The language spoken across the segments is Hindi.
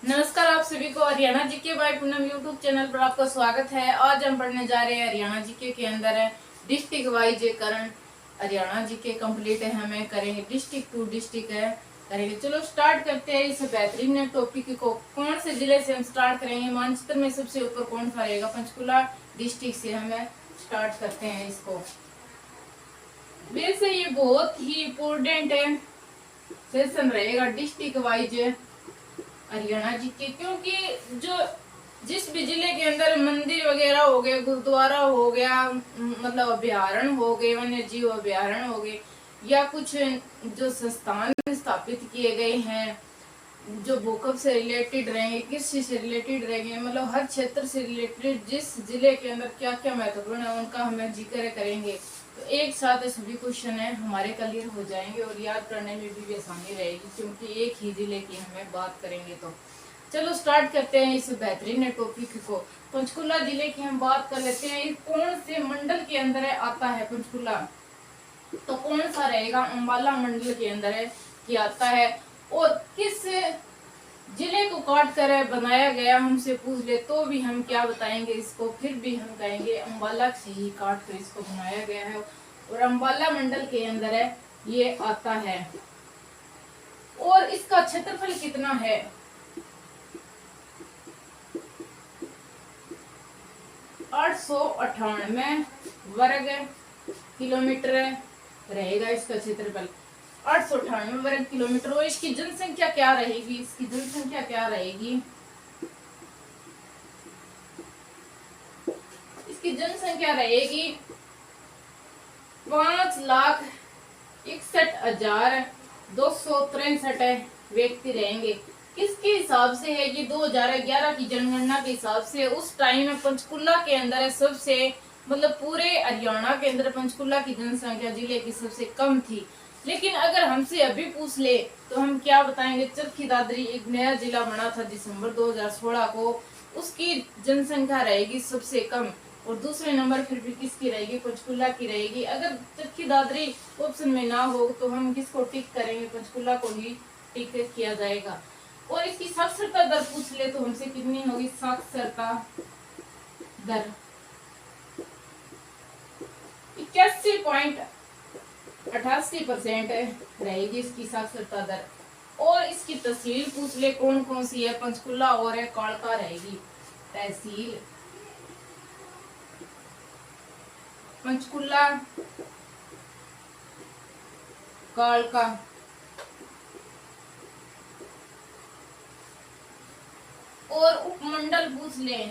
नमस्कार, आप सभी को Haryana GK by Poonam YouTube channel पर आपका स्वागत है। आज हम पढ़ने जा रहे हैं हरियाणा जीके के अंदर है district wise current. Haryana GK complete है, हमें करेंगे डिस्ट्रिक्ट टू डिस्ट्रिक्ट है करेंगे। चलो स्टार्ट करते हैं इस बेहतरीन टॉपिक को। कौन से जिले से हम स्टार्ट करेंगे? मानचित्र में सबसे ऊपर कौन सा रहेगा? पंचकुला डिस्ट्रिक्ट से हमें स्टार्ट करते हैं इसको। वैसे ये बहुत ही इम्पोर्टेंट है सेशन रहेगा डिस्ट्रिक्ट वाइज हरियाणा जी के, क्योंकि जो जिस भी जिले के अंदर मंदिर वगैरह हो गए, गुरुद्वारा हो गया, मतलब अभ्यारण्य हो गए, वन्य जीव अभ्यारण्य हो गए, या कुछ जो संस्थान स्थापित किए गए हैं जो भूकंप से रिलेटेड रहेंगे, कृषि से रिलेटेड रहेंगे, मतलब हर क्षेत्र से रिलेटेड जिस जिले के अंदर क्या क्या महत्वपूर्ण है उनका हमें जिक्र करेंगे। तो एक साथ सभी क्वेश्चन है हमारे क्लियर हो जाएंगे और याद करने में भी आसानी रहेगी, क्योंकि एक ही जिले की हमें बात करेंगे। तो चलो स्टार्ट करते हैं इस बेहतरीन टॉपिक को। पंचकुला जिले की हम बात कर लेते हैं। कौन से मंडल के अंदर आता है पंचकुला? तो कौन सा रहेगा? अंबाला मंडल के अंदर है कि आता है। और किस जिले को काट कर बनाया गया हमसे पूछ ले तो भी हम क्या बताएंगे इसको, फिर भी हम कहेंगे अंबाला से ही काट कर इसको बनाया गया है और अंबाला मंडल के अंदर है ये आता है। और इसका क्षेत्रफल कितना है? 898 वर्ग किलोमीटर रहेगा इसका क्षेत्रफल, 898 वर्ग किलोमीटर। और इसकी जनसंख्या क्या रहेगी? इसकी जनसंख्या क्या रहेगी? इसकी जनसंख्या रहेगी 5,61,263 व्यक्ति रहेंगे। किसके हिसाब से है ये? 2011 की जनगणना के हिसाब से। उस टाइम में पंचकुला के अंदर सबसे, मतलब पूरे हरियाणा के अंदर पंचकुला की जनसंख्या जिले की सबसे कम थी। लेकिन अगर हमसे अभी पूछ ले तो हम क्या बताएंगे? चरखी दादरी एक नया जिला बना था दिसंबर 2016 को, उसकी जनसंख्या रहेगी सबसे कम। और दूसरे नंबर फिर भी किसकी रहेगी? पंचकुला की रहेगी। अगर चरखी दादरी ऑप्शन में ना हो तो हम किसको टिक करेंगे? पंचकुला को ही टिक किया जाएगा। और इसकी साक्षरता दर पूछ ले तो हमसे कितनी होगी? साक्षरता दर 81.88% रहेगी इसकी साक्षरता दर। और इसकी तहसील पूछ ले कौन कौन सी है? पंचकुला और है कालका रहेगी तहसील। पंचकुला, कालका। और उपमंडल पूछ ले,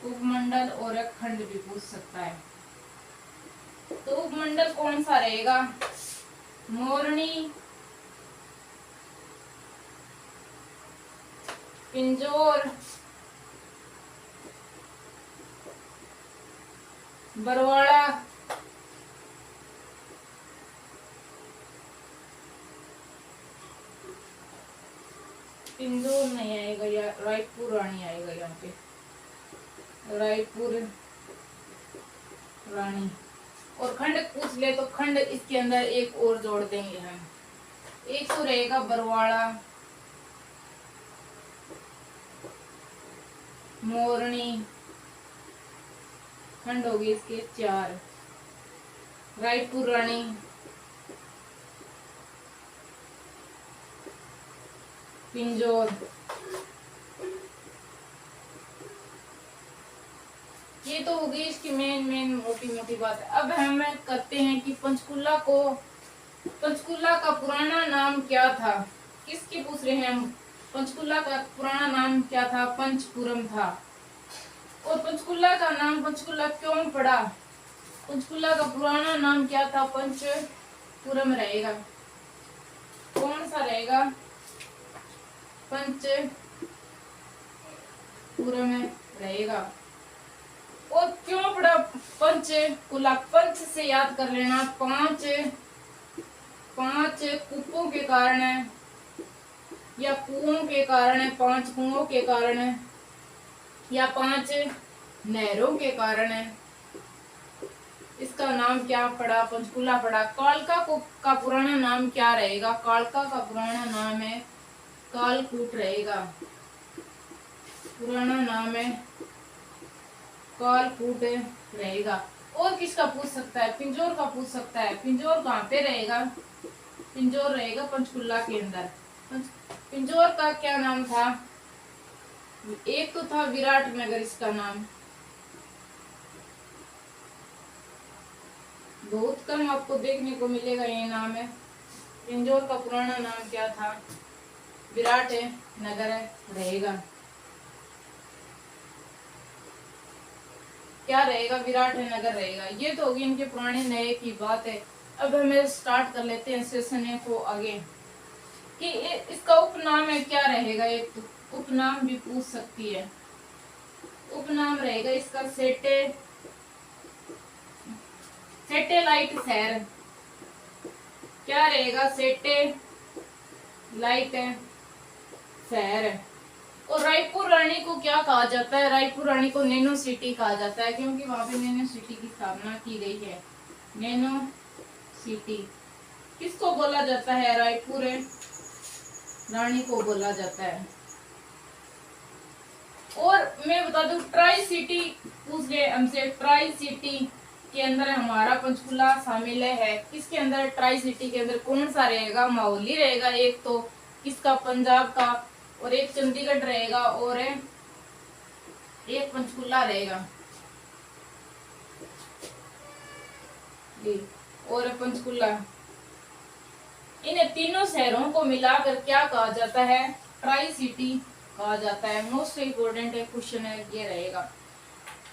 उपमंडल और एक खंड भी पूछ सकता है। तो उपमंडल कौन सा रहेगा? मोरनी, पिंजौर, बरवाड़ा, पिंजौर नहीं आएगा, या रायपुर रानी आएगा यहाँ पे, रायपुर रानी। और खंड पूछ ले तो खंड इसके अंदर एक और जोड़ देंगे हम। एक तो रहेगा बरवाड़ा, मोरनी, खंड होगी इसके 4, रायपुर रानी, पिंजौर। ये तो होगी इसकी मेन मोटी मोटी बात है। अब हम करते हैं कि पंचकुला का पुराना नाम क्या था? किसकी पूछ रहे हैं हम? पंचकुला का पुराना नाम क्या था? पंचपुरम था। और पंचकुला का नाम पंचकुला क्यों पड़ा? पंचकुला का पुराना नाम क्या था? पंचपुरम रहेगा। कौन सा रहेगा? पंचपुरम रहेगा। और क्यों पड़ा पंचकुला? पंच से याद कर लेना, पांच कूपों के कारण है, या कुओं के कारण है, 5 कुओं के कारण है, या 5 नहरों के कारण है, इसका नाम क्या पड़ा? पंचकुला पड़ा। कालका को का पुराना नाम क्या रहेगा? कालका का पुराना नाम है कालकूट रहेगा। पुराना नाम है कालकूट रहेगा। और किसका पूछ सकता है? पिंजौर का पूछ सकता है। पिंजौर कहाँ पे रहेगा? पिंजौर रहेगा पंचकुला के अंदर। पिंजौर का क्या नाम था? एक तो था विराट नगर, इसका नाम बहुत कम आपको देखने को मिलेगा, ये नाम है। पिंजौर का पुराना नाम क्या था? विराट नगर रहेगा। क्या रहेगा? विराट नगर रहेगा। ये तो होगी इनके पुराने नए की बात है। अब हमें स्टार्ट कर लेते हैं सेशन को आगे कि इसका उपनाम है क्या रहेगा? एक तो उपनाम भी पूछ सकती है। उपनाम रहेगा इसका सैटेलाइट शहर। क्या रहेगा? सैटेलाइट शहर। और रायपुर रानी को क्या कहा जाता है? रायपुर रानी को नैनो सिटी कहा जाता है, क्योंकि वहां पे नैनो सिटी की स्थापना की गई है। नैनो सिटी किसको बोला जाता है? रायपुर रानी को बोला जाता है। और मैं बता दूं, ट्राई सिटी पूछ ले हमसे। ट्राई सिटी के अंदर हमारा पंचकुला शामिल है। किसके अंदर? ट्राई सिटी के अंदर कौन सा रहेगा? माहौली रहेगा एक तो, किसका? पंजाब का। और एक चंडीगढ़ रहेगा और एक पंचकुला रहेगा। और पंचकुला, इन तीनों शहरों को मिलाकर क्या कहा जाता है? ट्राई सिटी कहा जाता है। मोस्ट इम्पोर्टेंट क्वेश्चन है ये रहेगा।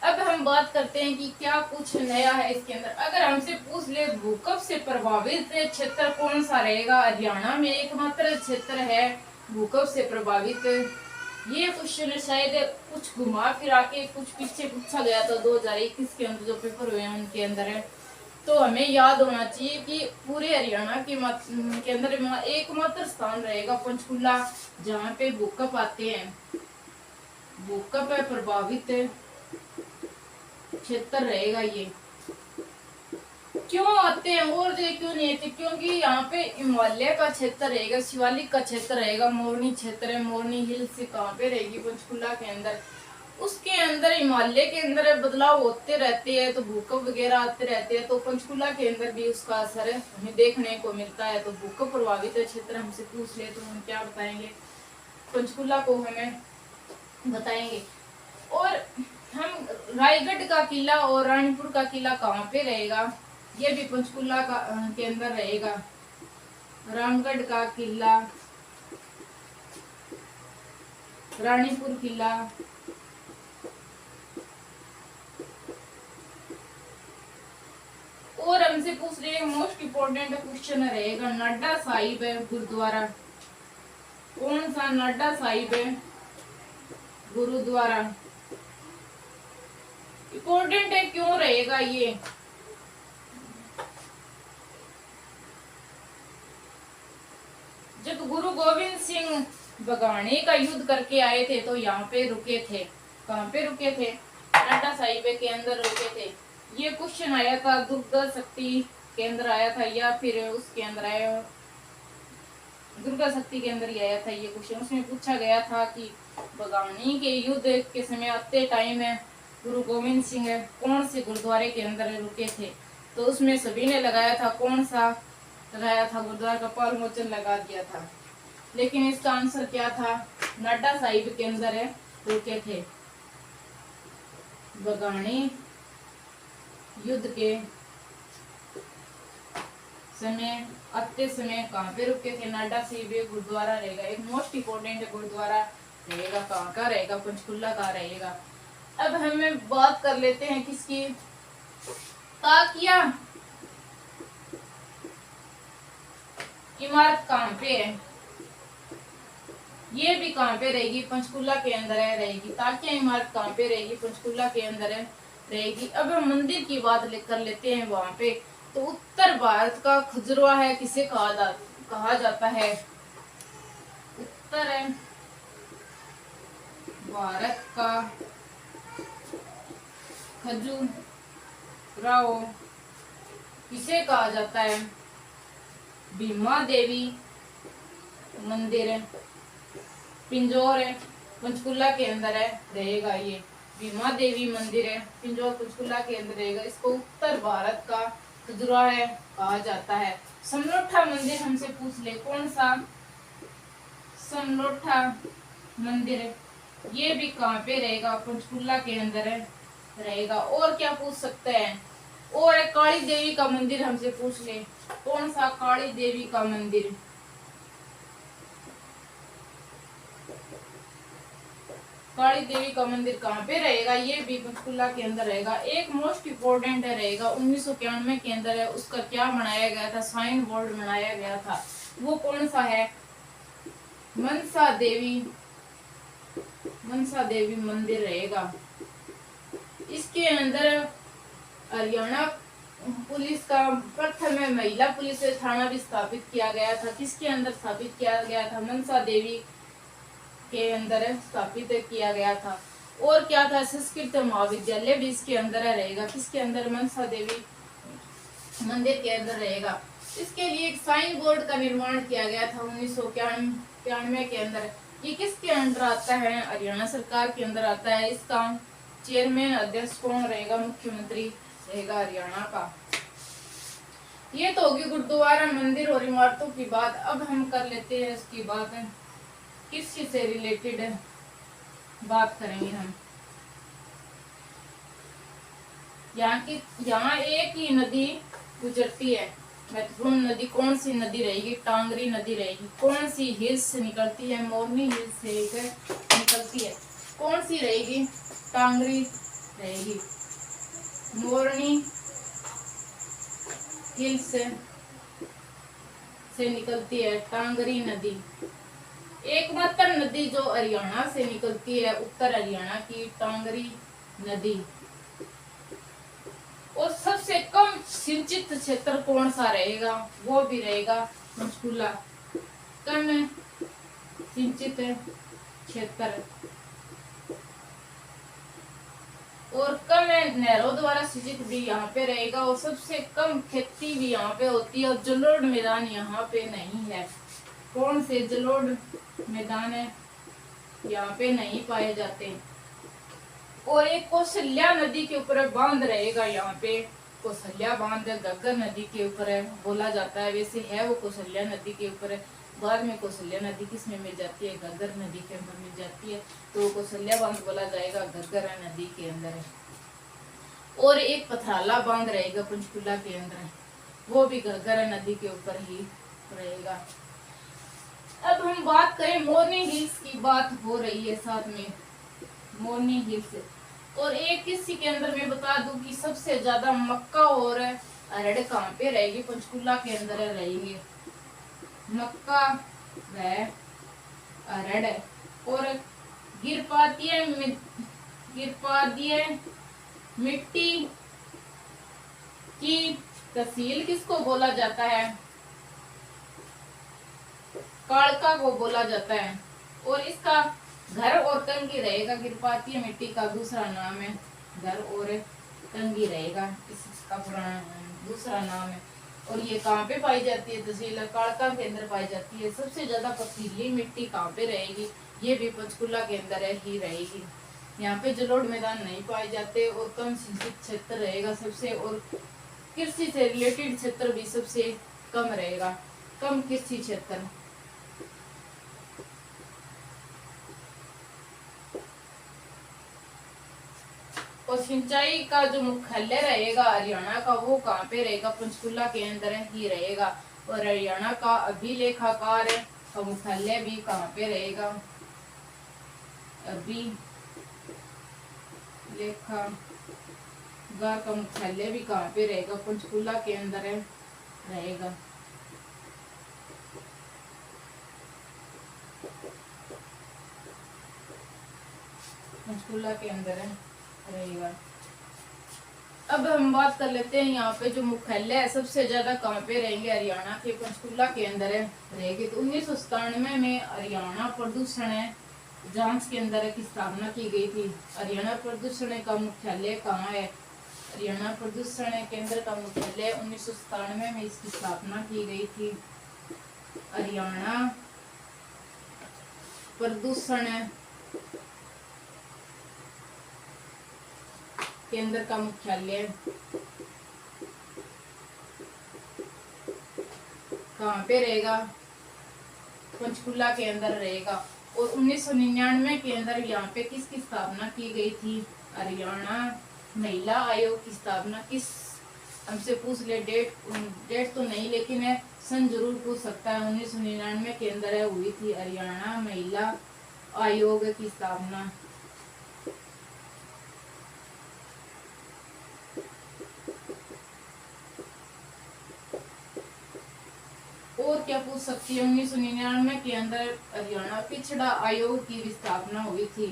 अब हम बात करते हैं कि क्या कुछ नया है इसके अंदर। अगर हमसे पूछ ले भूकंप से प्रभावित क्षेत्र कौन सा रहेगा? हरियाणा में एकमात्र क्षेत्र है भूकंप से प्रभावित। ये क्वेश्चन शायद कुछ घुमा फिरा के कुछ पीछे पूछा गया था 2021 के अंदर जो पेपर हुए हैं उनके अंदर है। तो हमें याद होना चाहिए कि पूरे हरियाणा के अंदर एकमात्र स्थान रहेगा पंचकुला, जहाँ पे भूकंप आते हैं। भूकंप प्रभावित क्षेत्र रहेगा ये। क्यों आते हैं और क्यों नहीं आते? क्योंकि यहाँ पे हिमालय का क्षेत्र रहेगा, शिवालिक का क्षेत्र रहेगा, मोरनी क्षेत्र है। मोरनी हिल्स कहाँ पे रहेगी? पंचकुला के अंदर। उसके अंदर हिमालय के अंदर बदलाव होते रहते हैं, तो भूकंप वगैरह आते रहते हैं। तो पंचकुला के अंदर भी उसका असर हमें देखने को मिलता है। तो भूकंप प्रभावित क्षेत्र हमसे पूछ ले तो हम क्या बताएंगे? पंचकुला को हमें बताएंगे। और हम रायगढ़ का किला और रानीपुर का किला कहाँ पे रहेगा? ये भी पंचकुला का के अंदर रहेगा। रामगढ़ का किला, रानीपुर किला। और हमसे पूछ रहे हैं मोस्ट इम्पोर्टेंट क्वेश्चन रहेगा, नाडा साहिब है गुरुद्वारा कौन सा? नाडा साहिब है गुरुद्वारा। इम्पोर्टेंट है क्यों रहेगा ये? जब गुरु गोविंद सिंह बगाने का युद्ध करके आए थे तो यहाँ पे रुके थे। कहाँ पे रुके थे? नाडा साहिब के अंदर रुके थे। ये क्वेश्चन आया था दुर्गा शक्ति केंद्र आया था, या फिर उसके अंदर आया दुर्गा शक्ति के अंदर ही आया था ये क्वेश्चन। उसमें पूछा गया था कि बगानी के युद्ध के समय आते टाइम गुरु गोविंद सिंह कौन से गुरुद्वारे के अंदर रुके थे? तो उसमें सभी ने लगाया था कौन सा लगाया था? गुरुद्वारा का कपाल मोचन लगा दिया था। लेकिन इसका आंसर क्या था? नाडा साहिब के अंदर रुके थे। बगानी युद्ध के समय आते समय कहाँ पे रुके थे? नाडा साहिब गुरुद्वारा रहेगा। एक मोस्ट इम्पोर्टेंट गुरुद्वारा रहेगा। कहाँ का रहेगा? पंचकुला का रहेगा। अब हमें बात कर लेते हैं किसकी? ताकिया इमारत कहाँ पे है? ये भी कहाँ पे रहेगी? पंचकुला के अंदर रहेगी। ताकिया इमारत कहाँ पे रहेगी? पंचकुला के अंदर रहेगी। अब हम मंदिर की बात कर लेते हैं वहां पे। तो उत्तर भारत का खजुराहो है किसे कहा जाता है? उत्तर भारत का खजुराहो किसे कहा जाता है? भीमा देवी मंदिर है, पिंजौर है, पंचकुला के अंदर है रहेगा। ये भीमा देवी मंदिर है, पिंजौर पंचकुला के अंदर रहेगा। इसको उत्तर भारत का खजुराहो कहा जाता है। समलोठा मंदिर हमसे पूछ ले, कौन सा? समलोठा मंदिर है, ये भी कहाँ पे रहेगा? पंचकुला के अंदर है रहेगा। और क्या पूछ सकते हैं? और एक काली देवी का मंदिर हमसे पूछ ले, कौन सा? काली देवी का मंदिर, काली देवी का मंदिर कहाँ पे रहेगा? ये भी पंचकुला के अंदर रहेगा। एक मोस्ट इम्पोर्टेंट है रहेगा, 1991 के अंदर है, उसका क्या बनाया गया था? साइन बोर्ड बनाया गया था, वो कौन सा है? मनसा देवी, मनसा देवी मंदिर रहेगा। इसके अंदर हरियाणा पुलिस का प्रथम महिला पुलिस थाना भी स्थापित किया गया था। किसके अंदर स्थापित किया गया था? मनसा देवी के अंदर स्थापित किया गया था। और क्या था? संस्कृत महाविद्यालय भी इसके अंदर रहेगा। किसके अंदर? मनसा देवी मंदिर के अंदर रहेगा। इसके लिए एक साइन बोर्ड का निर्माण किया गया था 1991 के अंदर। ये किसके अंदर आता है? हरियाणा सरकार के अंदर आता है। इसका चेयरमैन अध्यक्ष कौन रहेगा? मुख्यमंत्री रहेगा हरियाणा का। ये तो होगी गुरुद्वारा, मंदिर और इमारतों की बात। अब हम कर लेते हैं इसकी बात, किस चीज से रिलेटेड बात करेंगे हम। यहाँ एक ही नदी गुजरती है, महत्वपूर्ण नदी कौन सी नदी रहेगी? टांगरी नदी रहेगी। कौन सी हिल्स से निकलती है? मोरनी हिल्स से निकलती है। कौन सी रहेगी? टांगरी रहेगी। मोरनी हिल्स से निकलती है टांगरी नदी। एकमात्र नदी जो हरियाणा से निकलती है, उत्तर हरियाणा की टांगरी नदी। और सबसे कम सिंचित क्षेत्र कौन सा रहेगा? वो भी रहेगा पंचकुला। कम सिंचित क्षेत्र और कम नहरों द्वारा सिंचित भी यहाँ पे रहेगा। और सबसे कम खेती भी यहाँ पे होती है। और जलोढ़ मैदान यहाँ पे नहीं है। कौन से जलोढ़ मैदान है? यहाँ पे नहीं पाए जाते। और एक कौशल्या नदी के ऊपर बांध रहेगा यहाँ पे, कौशल्या बांध घग्गर नदी के ऊपर बोला जाता है। वैसे है वो कौशल्या नदी के ऊपर। बाद में कौशल्या नदी किस में मिल जाती है? घग्गर नदी के अंदर मिल जाती है, तो कौशल्या बांध बोला जाएगा, घग्गर नदी के अंदर है। और एक पथराला बांध रहेगा पंचकुला के अंदर, वो भी घग्गर नदी के ऊपर ही रहेगा। अब हम बात करें मोरनी हिल्स की, बात हो रही है साथ में मोरनी हिल्स। और एक किसी के अंदर मैं बता दूं कि सबसे ज्यादा मक्का और अरहर कहाँ पे रहेगी? पंचकुला के अंदर रहेंगे मक्का व अरहर। और गिरपातीय मिट्टी की तहसील किसको बोला जाता है? काड़का को बोला जाता है। और इसका घर और कंगी रहेगा। गिरपातीय मिट्टी का दूसरा नाम है घर और कंगी रहेगा, इसका पुराना दूसरा नाम है। और ये कहाँ पे पाई जाती है? तहसील काड़का के अंदर पाई जाती है। सबसे ज्यादा पथरीली मिट्टी कहाँ पे रहेगी? ये भी पंचकुला के अंदर ही रहेगी। यहाँ पे जलोढ़ मैदान नहीं पाए जाते और कम सिंचित क्षेत्र रहेगा सबसे। और कृषि से रिलेटेड क्षेत्र भी सबसे कम रहेगा, कम कृषि क्षेत्र। और सिंचाई का जो मुख्यालय रहेगा हरियाणा का, वो कहाँ पे रहेगा? पंचकुला के अंदर ही रहेगा। और हरियाणा का अभिलेखाकार का मुख्यालय भी कहाँ पे रहेगा? अभिलेखागार का मुख्यालय भी कहाँ पे रहेगा? पंचकुला के अंदर रहेगा। पंचकुला के अंदर रहेगा। अब हम बात कर लेते हैं यहाँ पे जो मुख्यालय है सबसे ज्यादा कहाँ पे रहेंगे? हरियाणा के पंचकुला के अंदर रहेंगे। तो 1997 में हरियाणा प्रदूषण जांच के अंदर की स्थापना की गई थी। हरियाणा प्रदूषण का मुख्यालय कहाँ है? हरियाणा प्रदूषण केंद्र का मुख्यालय 1997 में इसकी स्थापना की गई थी। हरियाणा प्रदूषण केंद्र का मुख्यालय कहाँ पे रहेगा? पंचकुला के अंदर रहेगा। और 1999 के अंदर यहाँ पे किसकी स्थापना की गई थी? हरियाणा महिला आयोग की स्थापना किस, हमसे पूछ ले डेट तो नहीं लेकिन है सन जरूर पूछ सकता है। 1999 के अंदर हुई थी हरियाणा महिला आयोग की स्थापना। और क्या पूछ सकती है? 1999 के अंदर हरियाणा पिछड़ा आयोग की भी स्थापना हुई थी।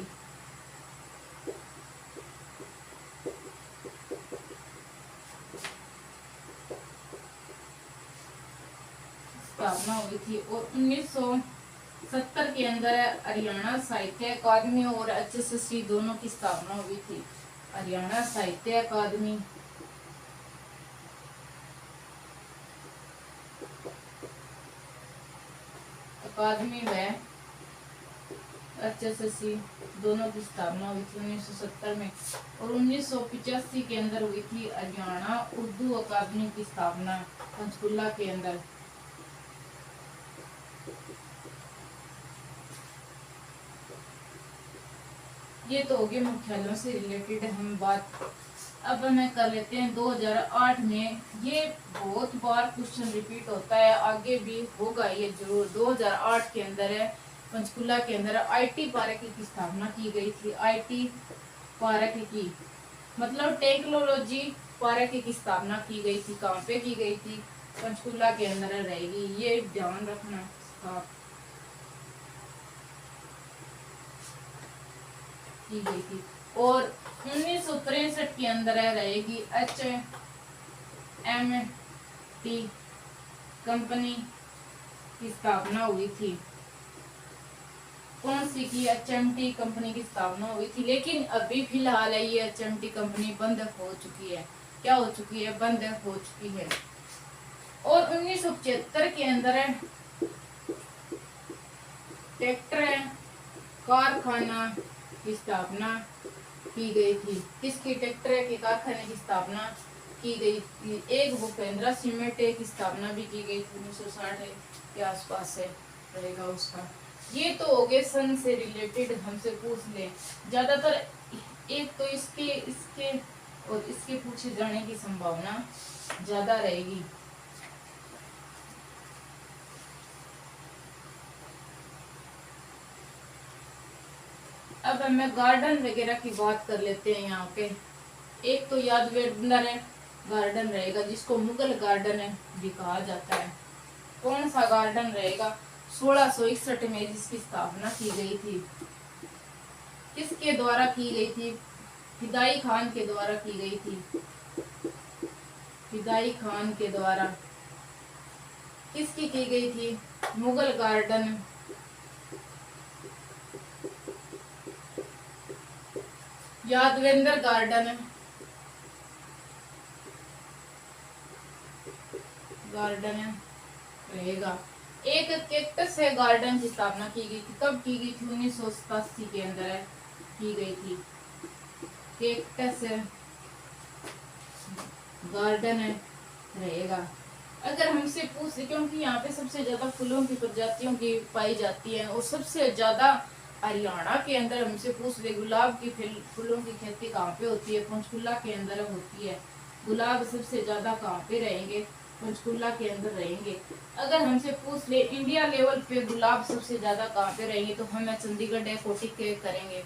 स्थापना हुई थी। और 1970 के अंदर हरियाणा साहित्य अकादमी और HSC दोनों की स्थापना हुई थी। हरियाणा साहित्य अकादमी व HSC दोनों की स्थापना हुई थी 1970 में। और 1985 के अंदर हुई थी हरियाणा उर्दू अकादमी की स्थापना पंचकुला के अंदर। ये तो हो गए मुख्यालयों से रिलेटेड हम बात। अब हमें कर लेते हैं 2008 में। ये बहुत बार क्वेश्चन रिपीट होता है, आगे भी होगा ये जरूर। 2008 के अंदर है पंचकुला के अंदर IT पार्क की स्थापना की गई थी। IT पार्क की मतलब टेक्नोलॉजी पार्क की स्थापना की गई थी। कहाँ पे की गई थी? पंचकुला के अंदर रहेगी, ये ध्यान रखना आप। की गई थी। और 1963 के अंदर रहेगी HMT कंपनी की स्थापना हुई थी। कौन सी की? HMT कंपनी की स्थापना हुई थी। लेकिन अभी फिलहाल है ये HMT कंपनी बंद हो चुकी है। क्या हो चुकी है? बंद हो चुकी है। और 1975 के अंदर ट्रैक्टर कारखाना की स्थापना की गई थी। किसकी? ट्रैक्टर के कारखाने की स्थापना की गई थी। एक भूपेंद्र सीमेंट की स्थापना भी की गई थी 1960 के आसपास से रहेगा उसका। ये तो हो गए सन से रिलेटेड हमसे पूछ ले। ज्यादातर एक तो इसके और इसके पूछे जाने की संभावना ज्यादा रहेगी। अब हमें गार्डन वगैरह की बात कर लेते हैं। यहाँ पे एक तो यादगार गार्डन रहेगा जिसको मुगल गार्डन भी कहा जाता है। कौन सा गार्डन रहेगा? 1661 में जिसकी स्थापना की गई थी। किसके द्वारा की गई थी? फिदाई खान के द्वारा की गई थी। फिदाई खान के द्वारा किसकी की गई थी? मुगल गार्डन। यादवेंद्र गार्डन रहेगा। एक कैक्टस है गार्डन की स्थापना की गई थी। कब की गई थी? 1987 के अंदर की गई थी। कैक्टस गार्डन रहेगा। अगर हमसे पूछ, क्योंकि यहाँ पे सबसे ज्यादा फूलों की प्रजातियों की पाई जाती है और सबसे ज्यादा हरियाणा के अंदर हमसे पूछ ले गुलाब की फूलों की खेती कहाँ पे होती है? पंचकुला के अंदर होती है। गुलाब सबसे ज्यादा कहाँ पे रहेंगे? पंचकुला के अंदर रहेंगे। अगर हमसे पूछ ले इंडिया लेवल पे गुलाब सबसे ज्यादा कहाँ पे रहेंगे, तो हम चंडीगढ़ डेकोटी के करेंगे।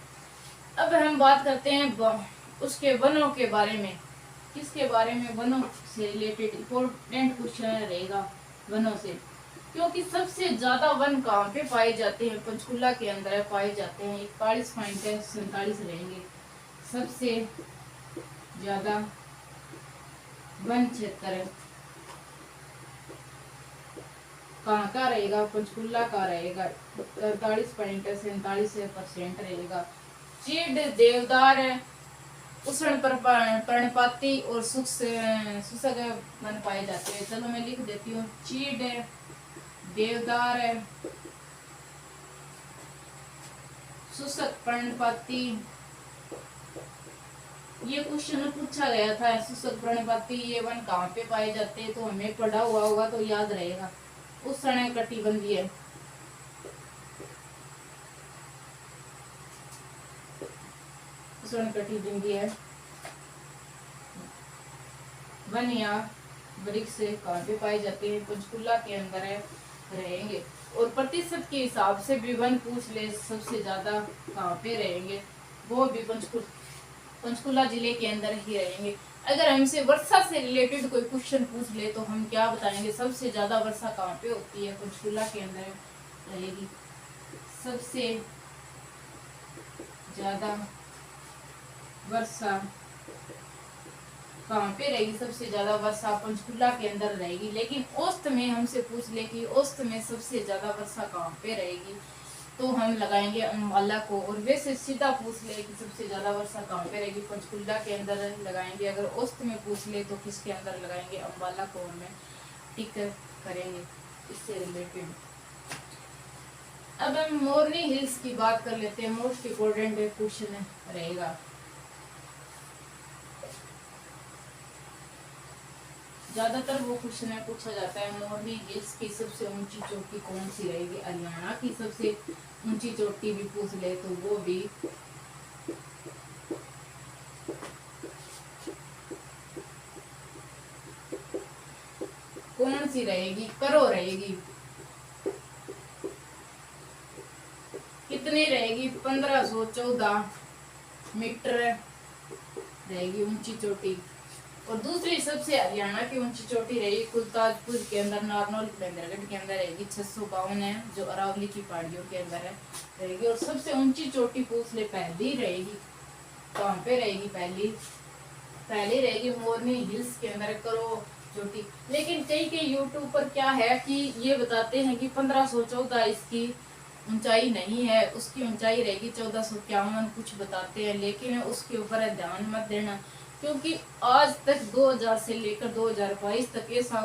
अब हम बात करते हैं उसके वनों के बारे में। किसके बारे में? वनों से रिलेटेड इंपॉर्टेंट क्वेश्चन रहेगा वनों से। क्योंकि सबसे ज्यादा वन कहाँ पे पाए जाते हैं? पंचकुला के अंदर पाए जाते हैं। 41.47 रहेंगे सबसे ज्यादा वन क्षेत्र। कहाँ का रहेगा? पंचकुला का रहेगा। 43.47% रहेगा। चीड़, देवदार, उष्ण पर्णपाती और शुष्क वन पाए जाते हैं। चलो मैं लिख देती हूँ, चीड़ है, देवदार है, शुष्क पर्णपाती। ये क्वेश्चन पूछा गया था, शुष्क पर्णपाती ये वन कहाँ पे पाए जाते हैं, तो हमें पढ़ा हुआ होगा तो याद रहेगा। उष्ण कटिबंधीय, उष्ण कटिबंधीय वन या वृक्ष से कहाँ पे पाए जाते हैं, पंचकुला के अंदर है रहेंगे। और प्रतिशत के हिसाब से भी वन पूछ ले सबसे ज्यादा कहाँ पे रहेंगे, वो भी पंचकुला जिले के अंदर ही रहेंगे। अगर हमसे वर्षा से रिलेटेड कोई क्वेश्चन पूछ ले तो हम क्या बताएंगे, सबसे ज्यादा वर्षा कहाँ पे होती है, पंचकुला के अंदर रहेगी। सबसे ज्यादा वर्षा कहाँ पे रहेगी, सबसे ज्यादा वर्षा पंचकुला के अंदर रहेगी। लेकिन औसत में हमसे पूछ ले कि औसत में सबसे ज्यादा वर्षा कहाँ पे रहेगी, तो हम लगाएंगे अम्बाला को। और वैसे सीधा पूछ ले कि सबसे ज्यादा वर्षा कहाँ पे रहेगी, पंचकुला के अंदर लगाएंगे। अगर औसत में पूछ ले तो किसके अंदर लगाएंगे, अम्बाला को हमें टिक करेंगे इससे रिलेटेड। अब हम मोरनी हिल्स की बात कर लेते हैं, मोस्ट इम्पोर्टेंट क्वेश्चन रहेगा। ज्यादातर वो क्वेश्चन है पूछा जाता है, मोरनी हिल्स की सबसे ऊंची चोटी कौन सी रहेगी, हरियाणा की सबसे ऊंची चोटी भी पूछ ले तो वो भी कौन सी रहेगी, करो रहेगी। कितनी रहेगी, 1514 मीटर रहेगी ऊंची चोटी। और दूसरी सबसे हरियाणा की ऊंची चोटी रहेगी कुलताजपुर के अंदर, नारनौल महेंद्रगढ़ के अंदर रहेगी, 652 है, जो अरावली की पहाड़ियों के अंदर है रहेगी। और सबसे ऊंची चोटी पूछ ले पहली रहेगी, कहाँ पे रहेगी, पहली रहेगी मोरनी हिल्स के अंदर, करो चोटी। लेकिन कई यूट्यूब पर क्या है कि ये बताते हैं कि 1514 इसकी ऊंचाई नहीं है, उसकी ऊंचाई रहेगी 1451 कुछ बताते हैं। लेकिन उसके ऊपर ध्यान मत देना, क्योंकि आज तक 2000 से लेकर 2022 तक ऐसा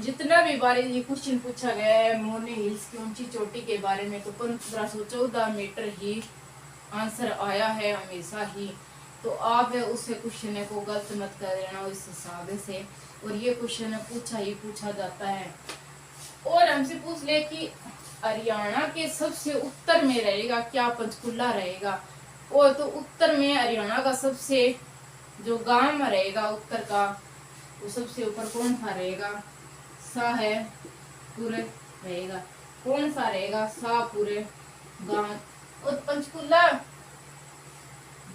जितना भी बारे ये क्वेश्चन पूछा गया है मोरनी हिल्स की ऊंची चोटी के बारे में, तो 1514 मीटर ही आंसर आया है हमेशा ही। तो आप उस क्वेश्चन को गलत मत कर देना इस हिसाब से। और ये क्वेश्चन पूछा जाता है। और हमसे पूछ ले कि हरियाणा के सबसे उत्तर में रहेगा क्या, पंचकुला रहेगा। और तो उत्तर में हरियाणा का सबसे जो गांव रहेगा उत्तर का, वो सबसे ऊपर कौन सा रहेगा, शाहपुर रहेगा। कौन सा रहेगा, शाहपुर गांव। और पंचकुला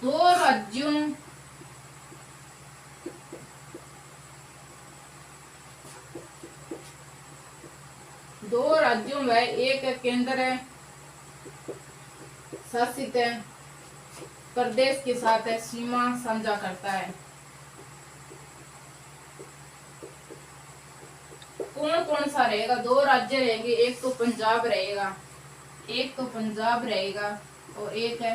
दो राज्यों में एक केंद्र शासित प्रदेश के साथ सीमा साझा करता है। कौन कौन सा रहेगा, दो राज्य रहेंगे, एक तो पंजाब रहेगा और एक है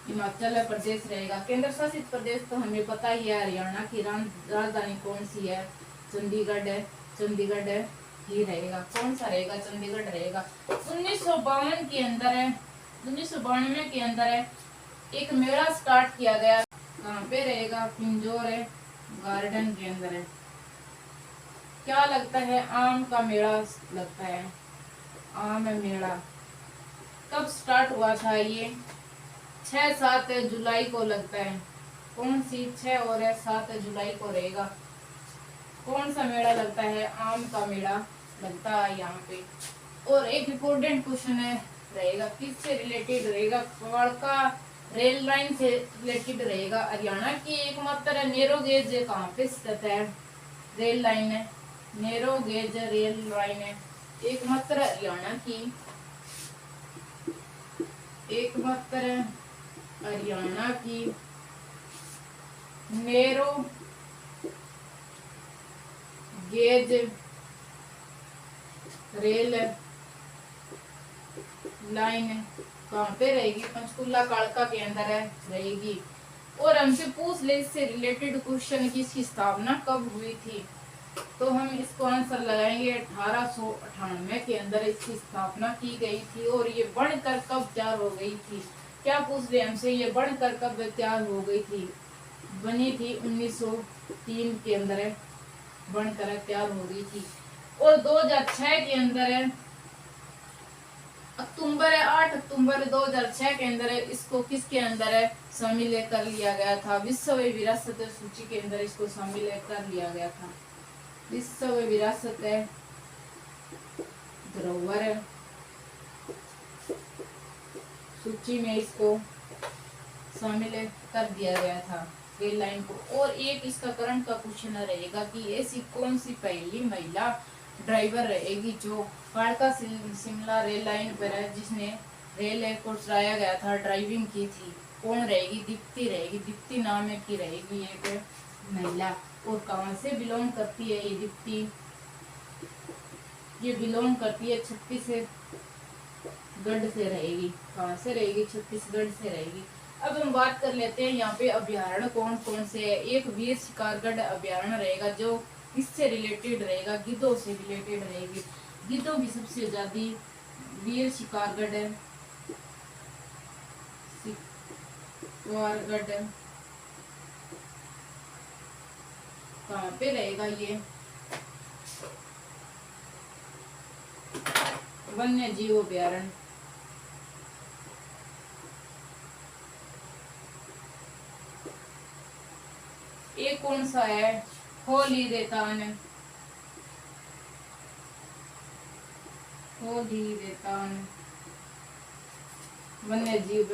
हिमाचल प्रदेश रहेगा। केंद्र शासित प्रदेश तो हमें पता ही है, हरियाणा की राजधानी कौन सी है, चंडीगढ़ ही रहेगा। कौन सा रहेगा, चंडीगढ़ रहेगा। 1952 के अंदर है, 1992 के अंदर है एक मेला स्टार्ट किया गया, कहाँ पे रहेगा, पिंजौर गार्डन के अंदर है। क्या लगता है, आम का मेला लगता है, आम मेला। कब स्टार्ट हुआ था ये, 6-7 जुलाई को लगता है। कौन सी 6 और 7 जुलाई को रहेगा। कौन सा मेला लगता है, आम का मेला लगता है यहाँ पे। और एक इम्पोर्टेंट क्वेश्चन है रहेगा, किससे रिलेटेड रहेगा, कालका रेल लाइन से रिलेटेड रहेगा। हरियाणा की एकमात्र नैरो गेज कहाँ पे स्थित है, रेल लाइन है, नैरो गेज रेल लाइन है एकमात्र हरियाणा की, एकमात्र हरियाणा की नैरो गेज रेल लाइन कहाँ पे रहेगी, पंचकुला कालका के अंदर रहेगी। और हमसे पूछ ले इससे रिलेटेड क्वेश्चन की इसकी स्थापना कब हुई थी, तो हम इसको आंसर लगाएंगे 1898 के अंदर इसकी स्थापना की गई थी। और ये बनकर कब तैयार हो गई थी, क्या पूछ रहे हमसे, ये बनकर कब तैयार हो गई थी, बनी थी 1903 के अंदर बनकर तैयार हो गई थी। और 2006 के अंदर अक्टूबर 8 अक्टूबर 2006 के अंदर इसको किसके अंदर शामिल कर लिया गया था, विश्व विरासत सूची के अंदर इसको शामिल कर लिया गया था। विश्व विरासत धरोहर सूची में इसको शामिल कर दिया गया था रेल लाइन को। और एक इसका करंट का क्वेश्चन रहेगा कि ऐसी कौन सी पहली महिला ड्राइवर रहेगी जो कालका शिमला रेल लाइन पर है, जिसने रेल को चलाया गया था, ड्राइविंग की थी, कौन रहेगी, दीप्ति रहेगी। दीप्ति नाम की रहेगी एक महिला। और कहां से बिलोंग करती है ये दीप्ति, ये बिलोंग करती है छत्तीसगढ़ से रहेगी। कहां से रहेगी, छत्तीसगढ़ से रहेगी। अब हम बात कर लेते हैं यहाँ पे अभ्यारण्य कौन कौन से है। एक वीर शिकारगढ़ अभ्यारण्य रहेगा जो किससे रिलेटेड रहेगा, गिद्धों से रिलेटेड रहेगी। गिद्धों की सबसे ज्यादा वीर शिकारगढ़ कहाँ पे रहेगा, ये वन्य जीव अभ्यारण्य। एक कौन सा है, होली रेतान वन्य जीव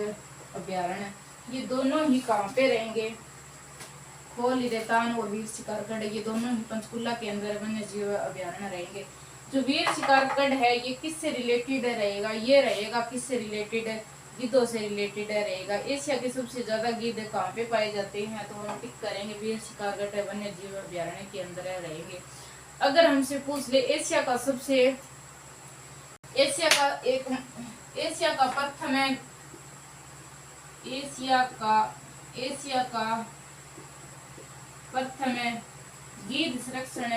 अभ्यारण्य। ये दोनों ही कहाँ पे रहेंगे, होली रेतान और वीर शिकारगढ़, ये दोनों ही पंचकुला के अंदर वन्य जीव अभ्यारण्य रहेंगे। जो वीर शिकारगढ़ है ये किससे रिलेटेड रहेगा, ये रहेगा किससे रिलेटेड है, गिद्धों से रिलेटेड रहेगा। एशिया के सबसे ज्यादा गिद्ध कहाँ पे पाए जाते हैं, तो हम टिक करेंगे वीर शिकारगढ़ वन्य जीव अभ्यारण्य के अंदर रहेंगे। अगर हमसे पूछ ले एशिया का प्रथम गिद्ध संरक्षण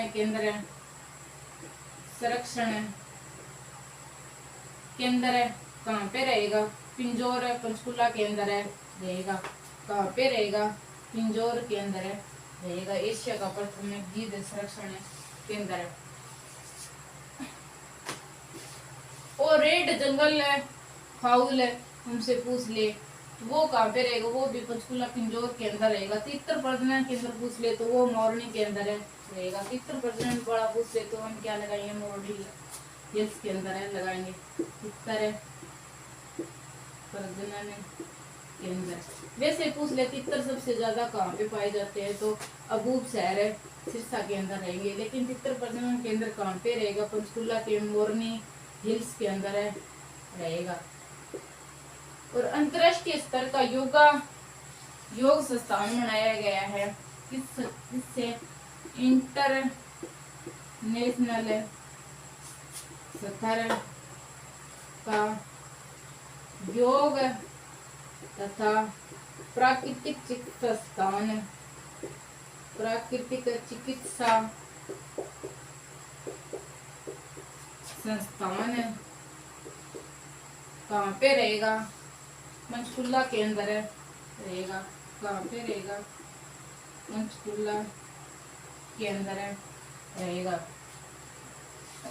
केंद्र कहाँ पे रहेगा, पिंजौर पंचकुला के अंदर रहेगा। कहाँ पे रहेगा, पिंजौर के अंदर रहेगा। एशिया का प्रथम गिद्ध संरक्षण केंद्र। और रेड जंगल फाउल हमसे पूछ ले तो वो कहाँ पे रहेगा, वो भी पंचकुला पिंजौर के अंदर रहेगा। तितर प्रजनन केंद्र पूछ ले तो वो मोरनी के अंदर रहेगा। तितर प्रजनन बड़ा पूछ ले तो हम क्या लगाएंगे, मोरनी हिल्स के अंदर लगाएंगे तितर प्रजनन केंद्र। वैसे पूछ ले तितर सबसे ज्यादा कहाँ पे पाए जाते हैं, तो अबूब शहर सिरसा के अंदर रहेंगे। लेकिन तितर प्रजनन केंद्र कहाँ पे रहेगा, पंचकुला के मोरनी हिल्स के अंदर रहेगा। और अंतरराष्ट्रीय स्तर का योग संस्थान बनाया गया है किससे, इंटरनेशनल स्तर का योग तथा प्राकृतिक चिकित्सा संस्थान कहाँ पे रहेगा, पंचकुला के अंदर रहेगा। कहाँ पे रहेगा, पंचकुला के अंदर रहेगा।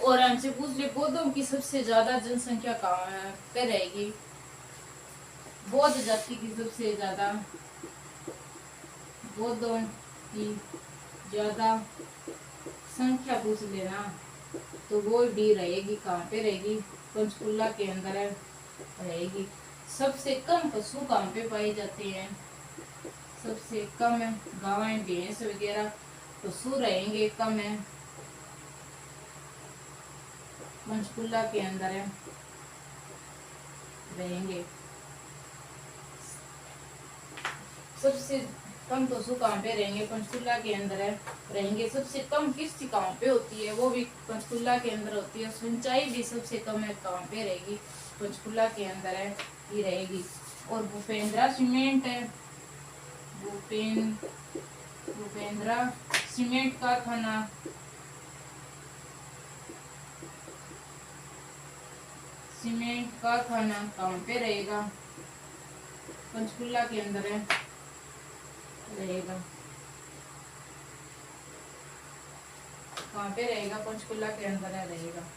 और हमसे पूछ ले बौद्धों की सबसे ज्यादा जनसंख्या कहाँ पे रहेगी, बौद्ध जाति की सबसे ज्यादा, बौद्धों की ज्यादा संख्या पूछ लेना तो वो भी रहेगी। कहाँ पे रहेगी, पंचकुला के अंदर रहेगी। सबसे कम पशु कहाँ पे पाए जाते हैं, सबसे कम गाय भैंस वगैरह पशु रहेंगे, कम है पंचकुला के अंदर रहेंगे। सबसे कम पशु कहाँ पे रहेंगे, पंचकुला के अंदर रहेंगे। सबसे कम किस्ती कहाँ पे होती है, वो भी पंचकुला के अंदर होती है। सिंचाई भी सबसे कम है कहाँ पे रहेगी, पंचकुला के अंदर ही रहेगी। और भूपेंद्रा सीमेंट भूपेंद्रा सीमेंट कारखाना, सीमेंट कारखाना कहाँ पे रहेगा? पंचकुला के अंदर है रहेगा। कहाँ पे रहेगा? पंचकुला के अंदर है रहेगा।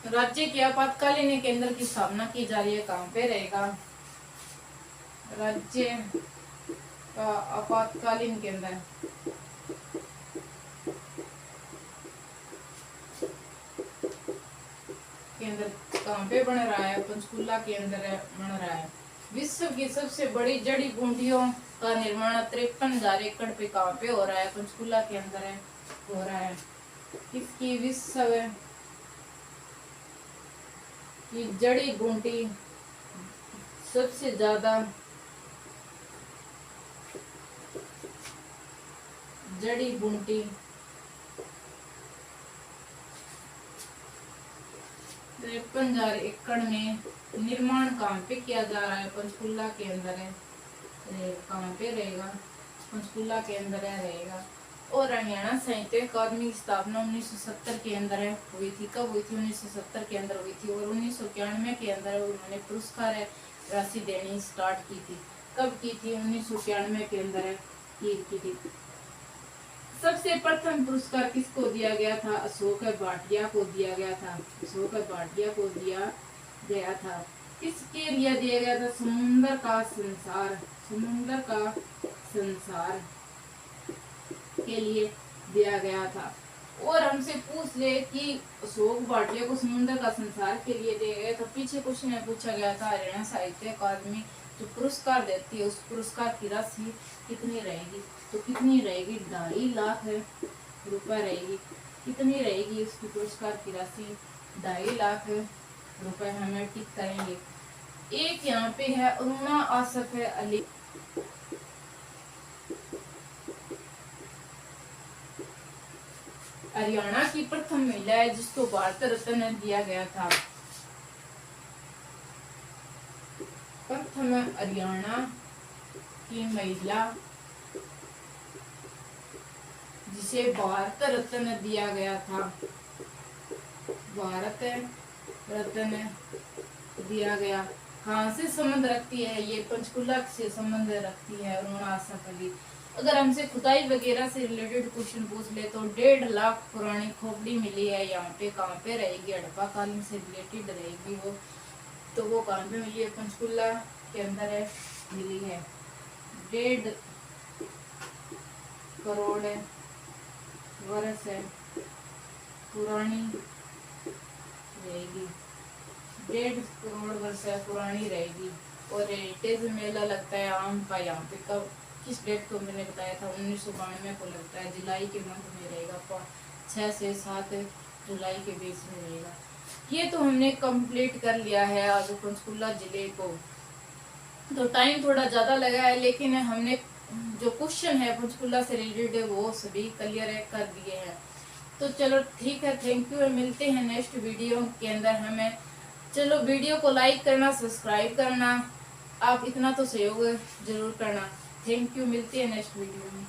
राज्य के आपातकालीन केंद्र की स्थापना की जा रही है, कहाँ पे रहेगा? राज्य का आपातकालीन केंद्र कहाँ पे बन रहा है? पंचकुला के अंदर बन रहा है। विश्व की सबसे बड़ी जड़ी बूटियों का निर्माण 53,000 एकड़ पे कहाँ पे हो रहा है? पंचकुला के अंदर हो रहा है। किसकी विश्व की जड़ी बूटी सबसे ज्यादा जड़ी बूटी 53,000 एकड़ में निर्माण कहाँ पे किया जा रहा है? पंचकुला के अंदर है। कहाँ पे रहेगा? पंचकुला के अंदर रहेगा। और हरियाणा साहित्य अकादमी की स्थापना 1970 के अंदर हुई थी। कब हुई थी? 1970 के अंदर हुई थी। और 1991 के अंदर उन्होंने पुरस्कार राशि देनी स्टार्ट की थी। कब की थी? 1991 के अंदर की थी। सबसे प्रथम पुरस्कार किसको दिया गया था? अशोक भाटिया को दिया गया था। अशोक भाटिया को दिया गया था। किसके लिए दिया गया था? समुद्र का संसार, समुद्र का संसार के लिए दिया गया था। और हमसे पूछ ले कि अशोक भाटिया को समुद्र का संसार के लिए दिया गया था। पीछे क्वेश्चन में पूछा गया था हरियाणा साहित्य अकादमी जो पुरस्कार देती है उस पुरस्कार की राशि कितनी रहेगी? तो कितनी रहेगी? 2.5 लाख रुपए रहेगी। कितनी रहेगी उसकी पुरस्कार की राशि? 2.5 लाख रुपए हमें टिक करेंगे। एक यहाँ पे है अरुणा आसफ अली, हरियाणा की प्रथम महिला है जिसको भारत रत्न दिया गया था। प्रथम हरियाणा की महिला जिसे भारत रत्न दिया गया था, भारत रत्न दिया गया। कहाँ से संबंध रखती है ये? पंचकुला से संबंध रखती है अरुणा आसफ अली। अगर हमसे खुदाई वगैरह से रिलेटेड क्वेश्चन पूछ ले तो 1.5 लाख पुरानी खोपड़ी मिली है यहाँ पे। कहाँ पे रहेगी? हड़प्पा कालीन से रिलेटेड रहेगी वो। तो वो कहाँ पे मिली है? पंचकुला के अंदर मिली है। 1.5 करोड़ वर्ष पुरानी रहेगी। 1.5 करोड़ वर्ष पुरानी रहेगी। और हेरिटेज मेला लगता है आम का यहाँ पे। कब, किस डेट को मैंने बताया था? 1992 को लगता है। जुलाई के मंथ में रहेगा। 6 से 7 जुलाई के बीच में रहेगा। ये तो हमने कंप्लीट कर लिया है आज पंचकुला जिले को। तो टाइम थोड़ा ज्यादा लगा है लेकिन हमने जो क्वेश्चन है पंचकुला से रिलेटेड वो सभी क्लियर कर दिए हैं। तो चलो ठीक है, थैंक यू। मिलते हैं नेक्स्ट वीडियो के अंदर। हमें चलो वीडियो को लाइक करना, सब्सक्राइब करना, आप इतना तो सहयोग जरूर करना। थैंक यू, मिलते हैं नेक्स्ट वीडियो में।